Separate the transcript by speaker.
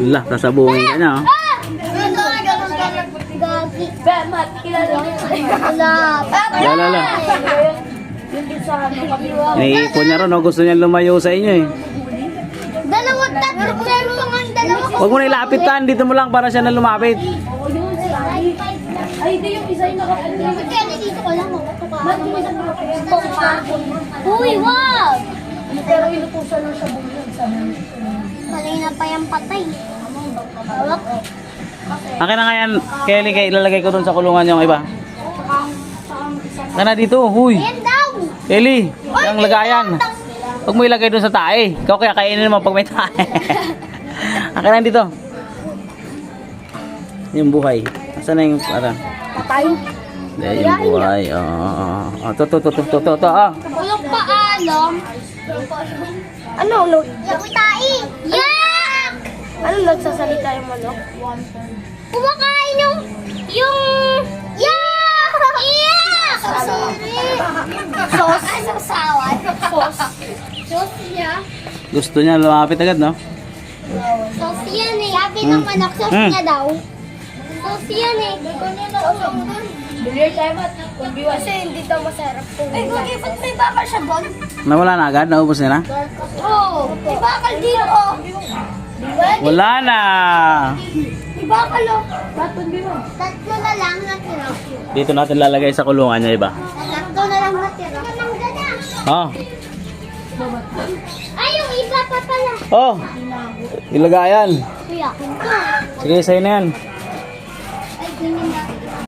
Speaker 1: Lah, sasabungin ka niya, oh.
Speaker 2: Gagi. Bemat, kilala niyo.
Speaker 1: Lala.
Speaker 2: Yung din sa ano, kabiwa.
Speaker 1: Naiipon niya ron, oh. Gusto niya lumayo sa inyo, eh.
Speaker 2: Dalawa, tatlo, pero mga dalawa.
Speaker 1: Huwag mo na ilapitan, dito mo lang para siya na lumapit.
Speaker 2: Oo, yun sila. Ay, hindi yung isa yung nakapunta. Kaya dito ko lang, Uy, wag! Pero inutusan lang sa bunyag, sabi niya. Kanina pa yung patay. Hawak.
Speaker 1: Akin na nga yan, Kelly, kaya ilalagay ko dun sa kulungan yung iba. Kana dito, huy.
Speaker 2: Ayan daw!
Speaker 1: Kelly, yung lagayan. Huwag mo ilagay dun sa tae. Ikaw kaya kainin mo pag may tae. Akin na dito. Yung buhay. Asan na yung para?
Speaker 2: Patay.
Speaker 1: Yung buhay. Oo. To.
Speaker 2: Walang paalam. Ano? Nakutai! Yak! Ano nagsasalita yung manok? Kumakain yung... Yak! Yak! Sos. Sasawan. Sos. Sos niya.
Speaker 1: Gusto niya lumapit agad, no?
Speaker 2: Sos yan eh. Sabi ng manok, sos niya daw. Sos yan eh. Bilir tayo ba? Kasi hindi daw masarap kung ay, okay, ba't may bakal siya doon?
Speaker 1: Nawala na agad? Naubos nila?
Speaker 2: Oo, may bakal dito oh.
Speaker 1: Wala na!
Speaker 2: May bakal oh. Tatlo na lang natira.
Speaker 1: Dito natin lalagay sa kulungan niya iba.
Speaker 2: Tatlo na lang natira.
Speaker 1: Oh.
Speaker 2: Ay, yung iba pa pala.
Speaker 1: Oh. Ilagayan.
Speaker 2: Kuya, ito.
Speaker 1: Sige, sa'yo na yan.
Speaker 2: Ay, ganyan na.